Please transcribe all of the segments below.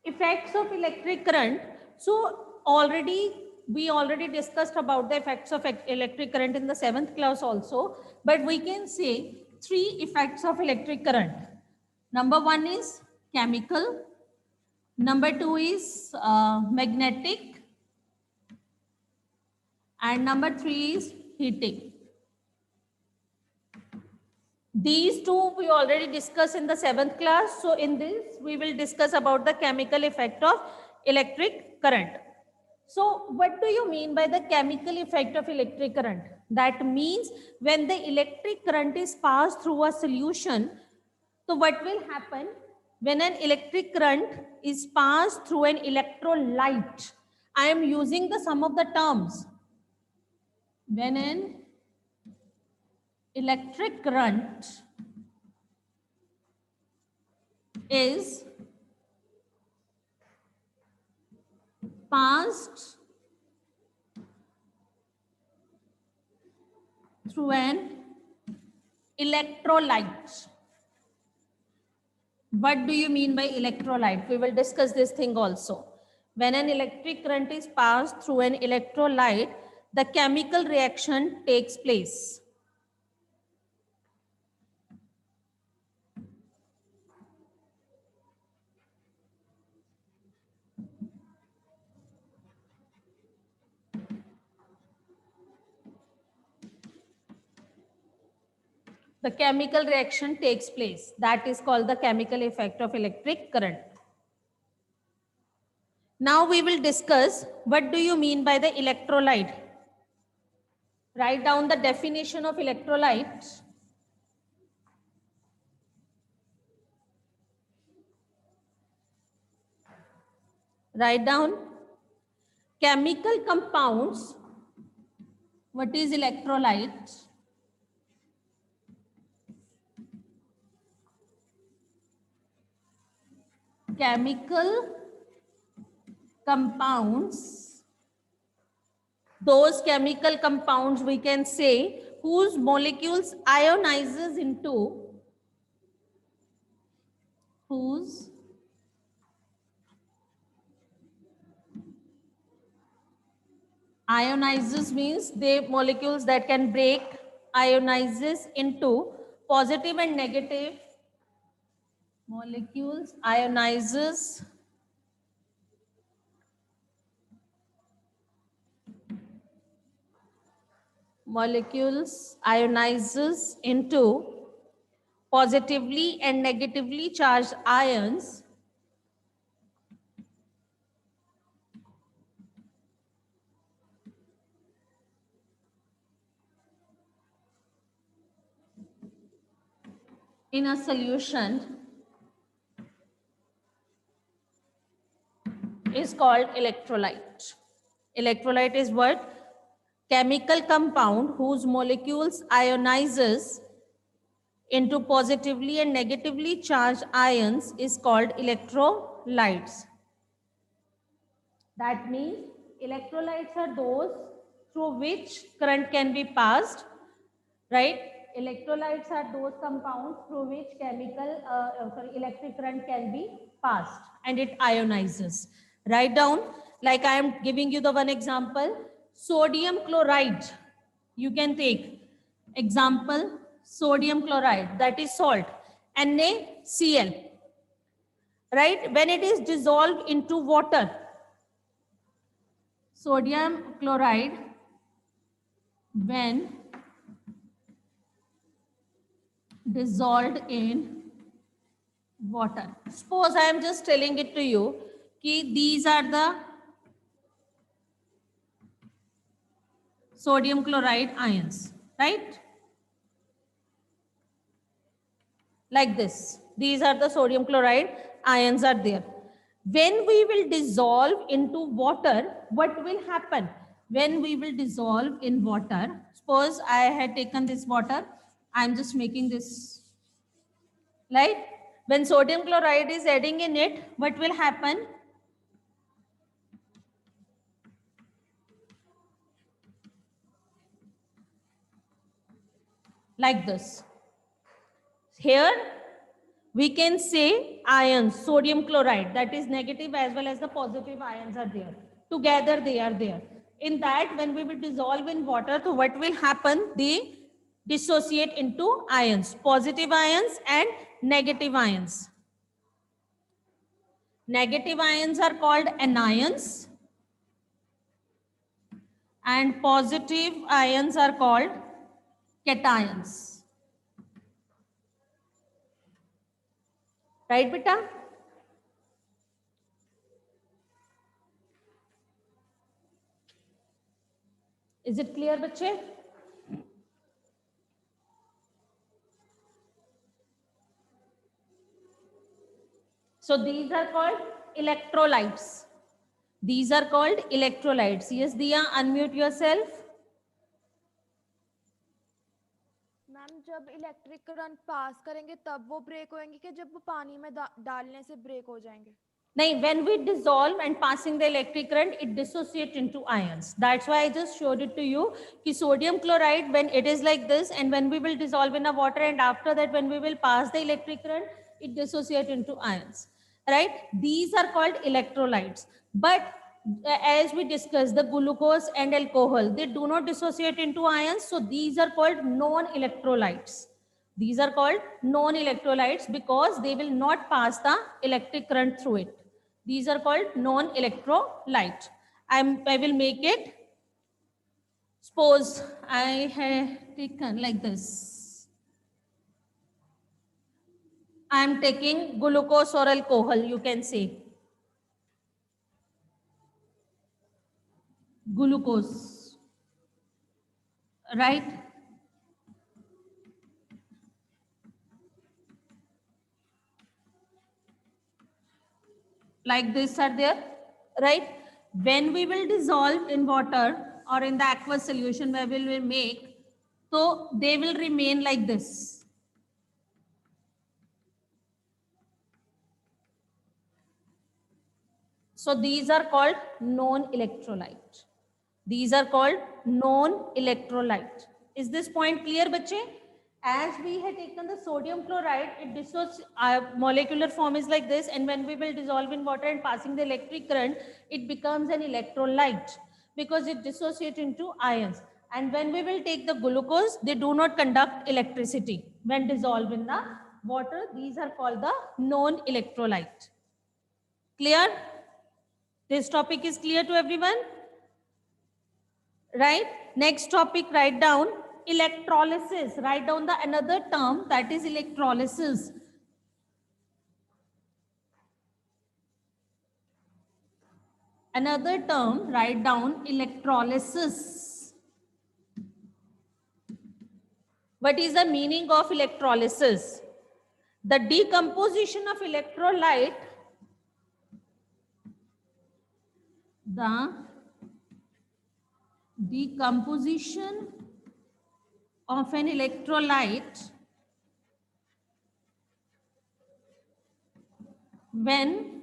Effects of electric current. So we already discussed about the effects of electric current in the 7th class also, but we can say 3 effects of electric current. Number 1 is chemical, number 2 is magnetic, and number 3 is heating. These two we already discussed in the 7th class. So in this, we will discuss about the chemical effect of electric current. So what do you mean by the chemical effect of electric current? That means when the electric current is passed through a solution, so what will happen when an electric current is passed through an electrolyte? I am using the sum of the terms. When an electric current is passed through an electrolyte. What do you mean by electrolyte? We will discuss this thing also. When an electric current is passed through an electrolyte, the chemical reaction takes place. The chemical reaction takes place. That is called the chemical effect of electric current. Now we will discuss what do you mean by the electrolyte. Write down the definition of electrolyte. Write down chemical compounds. What is electrolyte? Chemical compounds, those chemical compounds we can say whose molecules ionizes into, whose ionizes means they molecules that can break, ionizes into positive and negative, molecules ionizes into positively and negatively charged ions in a solution is called electrolyte. Electrolyte is what? Chemical compound whose molecules ionizes into positively and negatively charged ions is called electrolytes. That means electrolytes are those through which current can be passed, right? Electrolytes are those compounds through which electric current can be passed and it ionizes. Write down, like I am giving you the one example, sodium chloride. You can take example, sodium chloride, that is salt, NaCl, right? When it is dissolved into water, sodium chloride, when dissolved in water. Suppose I am just telling it to you कि these are the sodium chloride ions, right? Like this. These are the sodium chloride ions are there. When we will dissolve into water, what will happen? When we will dissolve in water, suppose I had taken this water, I am just making this, right? When sodium chloride is adding in it, what will happen? Like this. Here, We can say ions, sodium chloride, that is negative as well as the positive ions are there. Together they are there. In that, when we will dissolve in water, so what will happen? They dissociate into ions, positive ions and negative ions. Negative ions are called anions and positive ions are called cations. Right, beta? Is it clear, bache? So these are called electrolytes. These are called electrolytes. Yes, Diya, unmute yourself. Ma'am जब electric current pass करेंगे तब वो break होंगे कि जब वो पानी में डालने से ब्रेक हो जाएंगे? No, when we dissolve and passing the electric current, it dissociates into ions. That's why I just showed it to you. Ki sodium chloride, when it is like this, and when we will dissolve in a water, and after that, when we will pass the electric current, it dissociates into ions. Right? These are called electrolytes. But as we discussed, the glucose and alcohol, they do not dissociate into ions. So these are called non-electrolytes. These are called non-electrolytes because they will not pass the electric current through it. These are called non-electrolyte. I will make it. Suppose I have taken like this. I am taking glucose or alcohol, you can say. Glucose. Right? Like this are there. Right? When we will dissolve in water or in the aqueous solution where we will make, so they will remain like this. So these are called non-electrolyte. These are called non-electrolyte. Is this point clear, bache? As we had taken the sodium chloride, it dissociates, molecular form is like this, and when we will dissolve in water and passing the electric current, it becomes an electrolyte because it dissociates into ions. And when we will take the glucose, they do not conduct electricity. When dissolved in the water, these are called the non-electrolyte. Clear? This topic is clear to everyone? Right? Next topic, write down electrolysis. Write down the another term, that is electrolysis. Another term, write down electrolysis. What is the meaning of electrolysis? The decomposition of electrolyte, the decomposition of an electrolyte when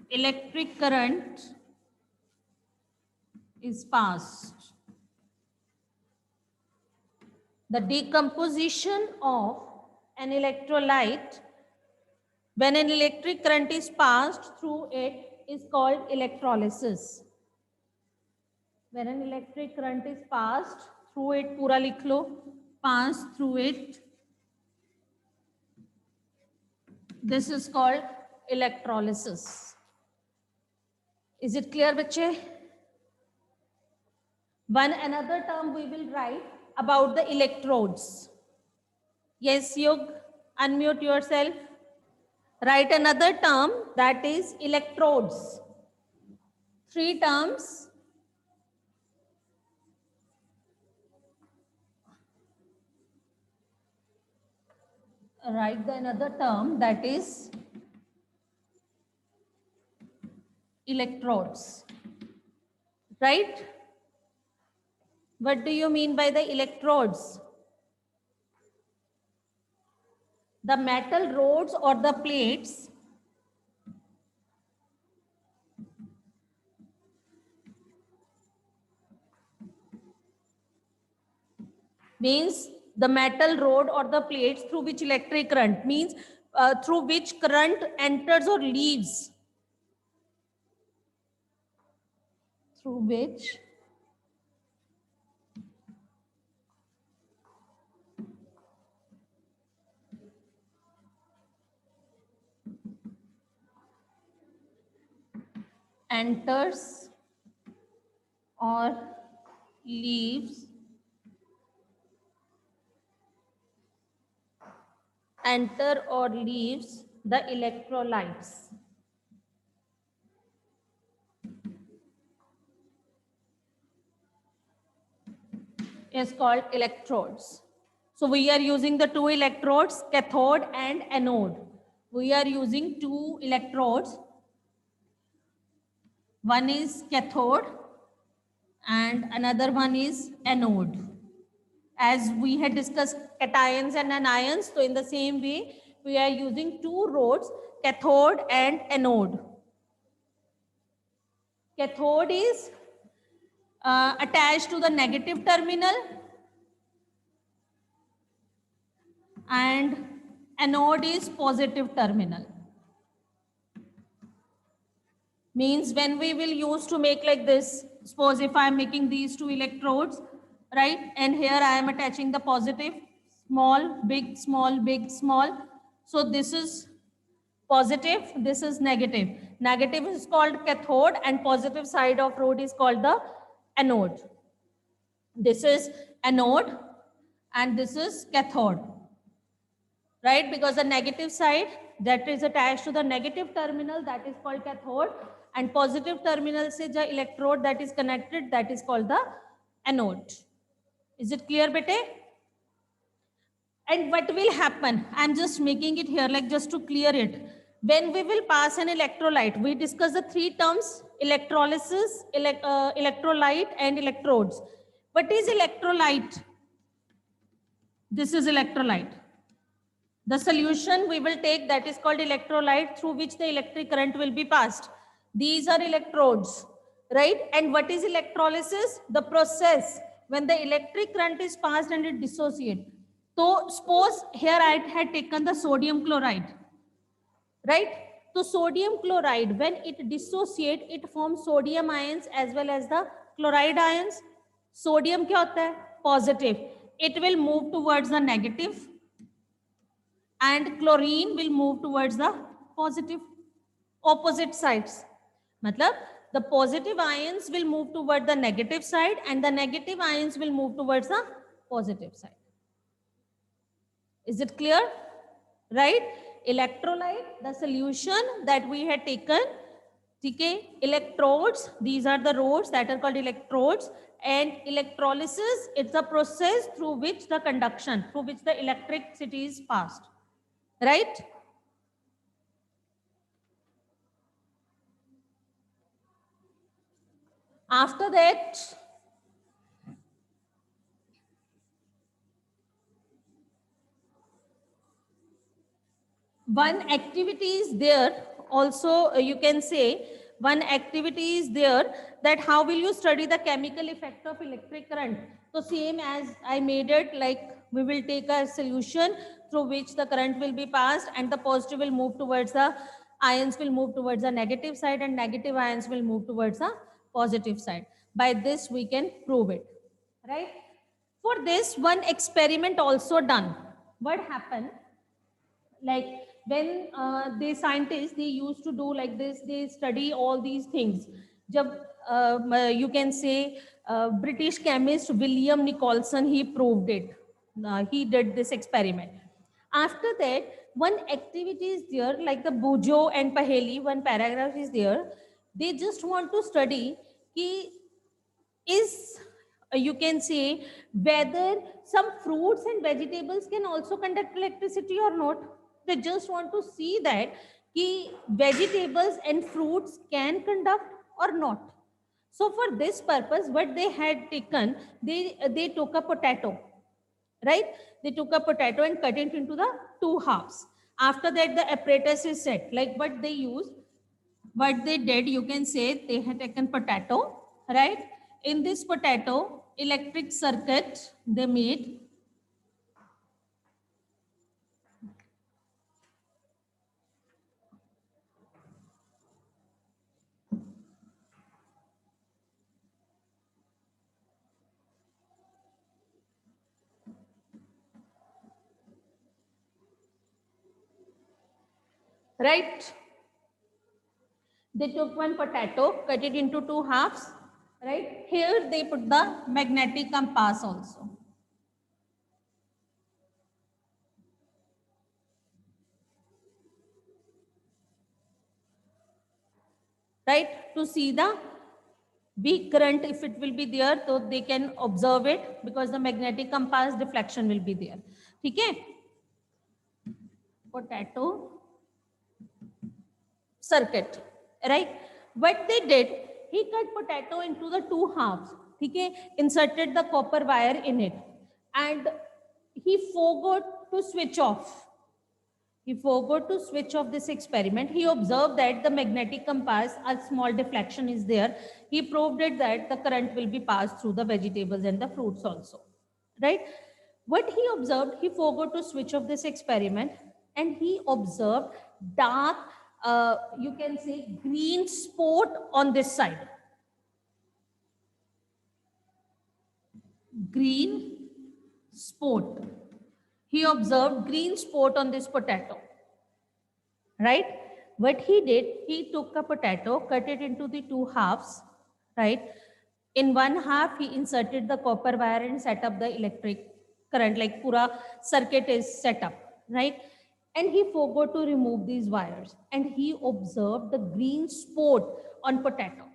electric current is passed. The decomposition of an electrolyte when an electric current is passed through it is called electrolysis. When an electric current is passed through it, pura likh lo, pass through it, this is called electrolysis. Is it clear, bache? One another term we will write about the electrodes. Yes, Yug, unmute yourself. Write another term, that is electrodes. Three terms. Write the another term, that is electrodes. Right? What do you mean by the electrodes? The metal rods or the plates means the metal rod or the plates through which electric current means through which current enters or leaves, through which enters or leaves the electrolytes is called electrodes. So we are using the two electrodes, cathode and anode. We are using two electrodes. One is cathode and another one is anode. As we had discussed cations and anions, so in the same way, we are using two rods, cathode and anode. Cathode is attached to the negative terminal and anode is positive terminal. Means when we will use to make like this, suppose if I am making these two electrodes, right, and here I am attaching the positive, small, big, small, big, small. So this is positive, this is negative. Negative is called cathode and positive side of rod is called the anode. This is anode and this is cathode, right? Because the negative side that is attached to the negative terminal, that is called cathode, and positive terminal se the electrode that is connected, that is called the anode. Is it clear, bete? And what will happen? I'm just making it here like just to clear it. When we will pass an electrolyte, we discuss the three terms: electrolysis, electrolyte and electrodes. What is electrolyte? This is electrolyte. The solution we will take, that is called electrolyte, through which the electric current will be passed. These are electrodes, right? And what is electrolysis? The process when the electric current is passed and it dissociates. So suppose here I had taken the sodium chloride, right? So sodium chloride, when it dissociates, it forms sodium ions as well as the chloride ions. Sodium क्या होता है? Positive. It will move towards the negative and chlorine will move towards the positive, opposite sides. Matlab, the positive ions will move toward the negative side and the negative ions will move towards the positive side. Is it clear? Right? Electrolyte, the solution that we had taken, okay, electrodes, these are the rods that are called electrodes, and electrolysis, it's a process through which the conduction, through which the electricity is passed. Right? After that, one activity is there also, you can say one activity is there, that how will you study the chemical effect of electric current. So same as I made it, like we will take a solution through which the current will be passed and the positive will move towards the ions will move towards the negative side and negative ions will move towards the positive side. By this we can prove it, right? For this, one experiment also done. What happened? Like when the scientists, they used to do like this, they study all these things. Jab, you can say British chemist William Nicholson, he proved it. He did this experiment. After that, one activity is there, like the Bujo and Paheli, one paragraph is there. They just want to study ki is, you can say, whether some fruits and vegetables can also conduct electricity or not. They just want to see that ki vegetables and fruits can conduct or not. So for this purpose, what they had taken, they took a potato, right? They took a potato and cut it into the two halves. After that, the apparatus is set. Like what they used, what they did, you can say they had taken potato, right? In this potato, electric circuit they made, right? They took one potato, cut it into two halves, right? Here they put the magnetic compass also. Right? To see the weak current, if it will be there, so they can observe it, because the magnetic compass deflection will be there. Okay? Potato circuit, right? What they did, he cut potato into the two halves, okay? Inserted the copper wire in it, and he forgot to switch off. He forgot to switch off this experiment. He observed that the magnetic compass, a small deflection is there. He proved it that the current will be passed through the vegetables and the fruits also, right? What he observed, he forgot to switch off this experiment, and he observed dark, you can say green spot on this side. Green spot. He observed green spot on this potato, right? What he did, he took a potato, cut it into the two halves, right? In one half, he inserted the copper wire and set up the electric current, like pura circuit is set up, right? And he forgot to remove these wires, and he observed the green spot on potato.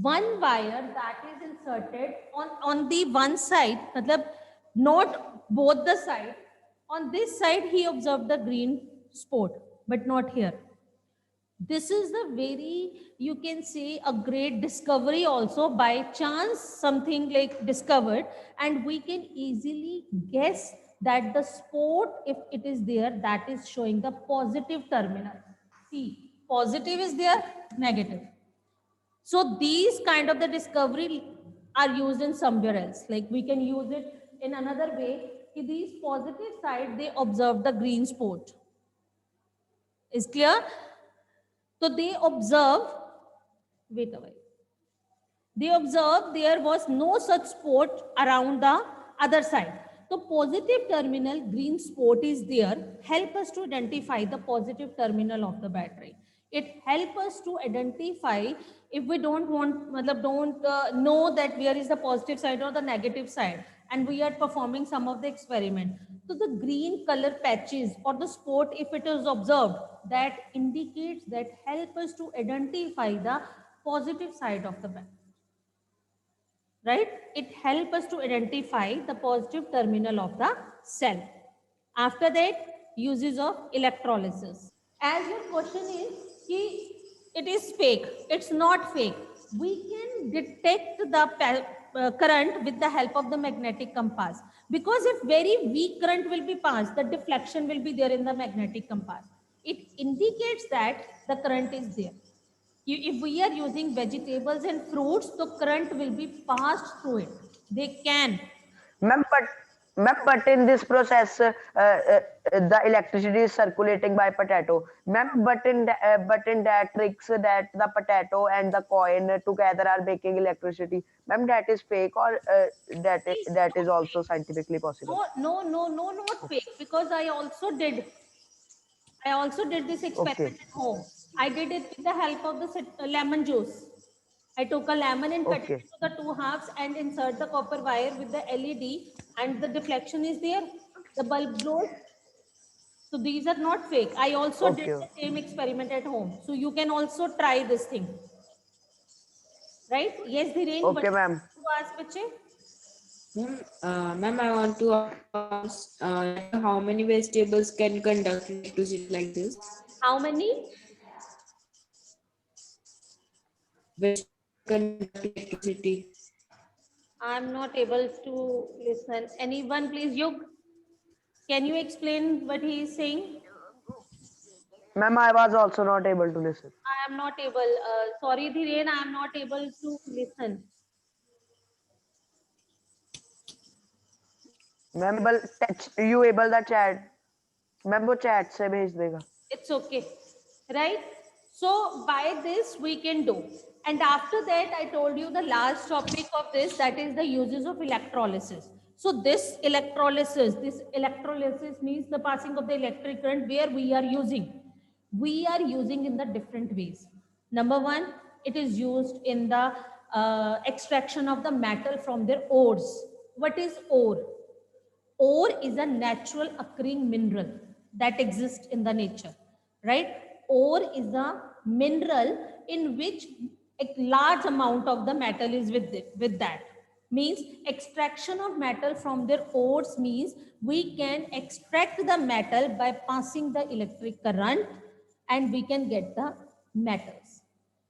One wire that is inserted on the one side, matlab not both the side. On this side, he observed the green spot, but not here. This is the very, you can say, a great discovery also. By chance, something like discovered, and we can easily guess that the spot, if it is there, that is showing the positive terminal. See, positive is there, negative. So these kind of the discovery are used in somewhere else. Like we can use it in another way. In these positive side, they observe the green spot. Is clear? So they observe, wait a while. They observed there was no such spot around the other side. So positive terminal green spot is there. Help us to identify the positive terminal of the battery. It help us to identify if we don't want, don't know that where is the positive side or the negative side, and we are performing some of the experiment. So the green color patches or the spot, if it is observed, that indicates, that help us to identify the positive side of the battery. Right? It helps us to identify the positive terminal of the cell. After that, uses of electrolysis. As your question is, it is fake. It's not fake. We can detect the current with the help of the magnetic compass. Because if very weak current will be passed, the deflection will be there in the magnetic compass. It indicates that the current is there. If we are using vegetables and fruits, the current will be passed through it. They can. Ma'am, but in this process, the electricity is circulating by potato. Ma'am, but in that tricks that the potato and the coin together are making electricity. Ma'am, that is fake, or that is also scientifically possible? No, not fake. Because I also did this experiment Okay. at home. I did it with the help of the lemon juice. I took a lemon and cut it Okay. into the two halves and insert the copper wire with the LED, and the deflection is there. The bulb glows. So these are not fake. I also did Okay. the same experiment at home. So you can also try this thing. Right? Yes, Dhiren, what Okay, ma'am. you ask, Bache? Ma'am, I want to ask how many vegetables can conduct electricity like this? How many? Vegetables conduct electricity. I'm not able to listen. Anyone, please, Yug? Can you explain what he is saying? Ma'am, I was also not able to listen. I am not able. Sorry, Dhiren, I am not able to listen. Ma'am you able the chat, ma'am वो chat से भेज देगा. It's okay, right? So by this we can do. And after that, I told you the last topic of this, that is the uses of electrolysis. So this electrolysis means the passing of the electric current where we are using. we are using in the different ways. Number one, it is used in the extraction of the metal from their ores. What is ore? Ore is a natural occurring mineral that exists in the nature, right? Ore is a mineral in which a large amount of the metal is with that. Means extraction of metal from their ores means we can extract the metal by passing the electric current and we can get the metals,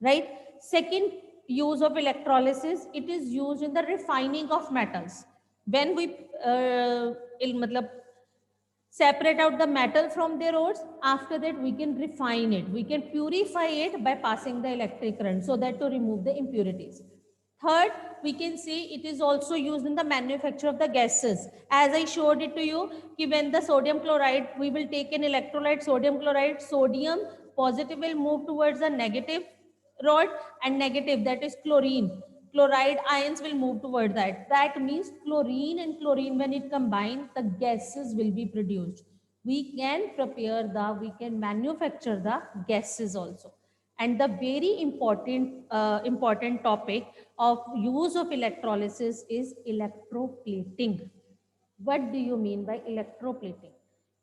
right? Second use of electrolysis, it is used in the refining of metals. When we matlab, separate out the metal from their ores, after that we can refine it, we can purify it by passing the electric current, so that to remove the impurities. Third, we can see it is also used in the manufacture of the gases. As I showed it to you, when the sodium chloride, we will take an electrolyte sodium chloride, sodium positive will move towards the negative rod and negative, that is chlorine. Chloride ions will move toward that. That means chlorine and chlorine, when it combine, the gases will be produced. We can prepare we can manufacture the gases also. And the very important topic of use of electrolysis is electroplating. What do you mean by electroplating?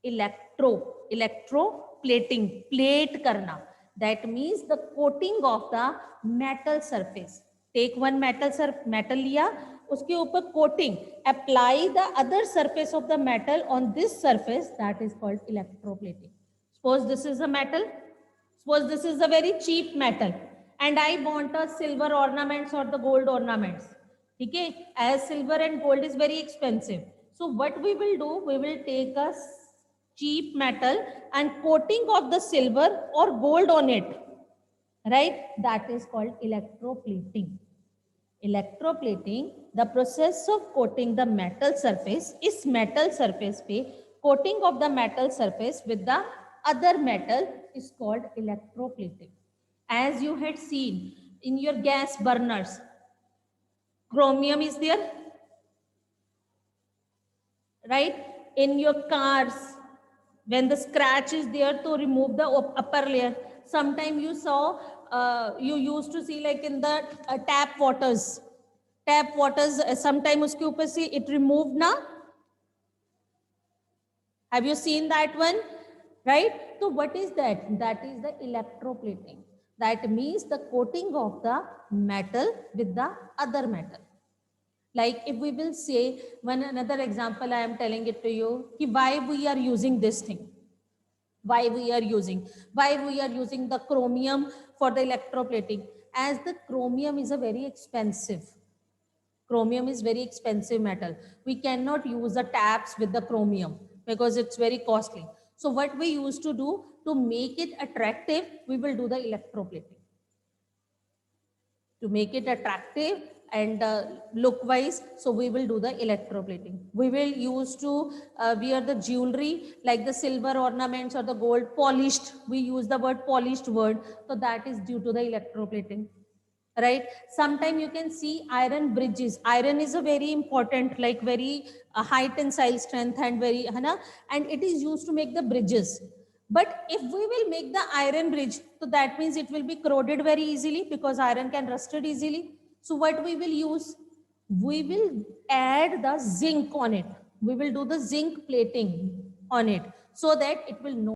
Electroplating, plate karna. That means the coating of the metal surface. Take one metal liya, uske upar coating. Apply the other surface of the metal on this surface. That is called electroplating. Suppose this is a metal. Suppose this is a very cheap metal and I want a silver ornaments or the gold ornaments. Okay, as silver and gold is very expensive. So what we will do, we will take a cheap metal and coating of the silver or gold on it, right? That is called electroplating. Electroplating, the process of coating the metal surface, is metal surface pe coating of the metal surface with the other metal is called electroplating. As you had seen in your gas burners, chromium is there, right? In your cars, when the scratch is there, to remove the upper layer. Sometime you saw, you used to see like in the tap waters, sometime uske upar se it removed na. Have you seen that one? Right? So what is that? That is the electroplating. That means the coating of the metal with the other metal. Like if we will say, another example I am telling it to you, why we are using this thing. Why we are using the chromium for the electroplating. As the chromium is a very expensive. Chromium is very expensive metal. We cannot use the taps with the chromium because it's very costly. So what we used to do to make it attractive, we will do the electroplating. To make it attractive and look wise, so we will do the electroplating. We will use to wear the jewelry like the silver ornaments or the gold polished. We use the word polished word, so that is due to the electroplating, right? Sometimes you can see iron bridges. Iron is a very important, like very high tensile strength and very and it is used to make the bridges. But if we will make the iron bridge, so that means it will be corroded very easily because iron can rusted easily. So what we will use? We will add the zinc on it. We will do the zinc plating on it so that it will not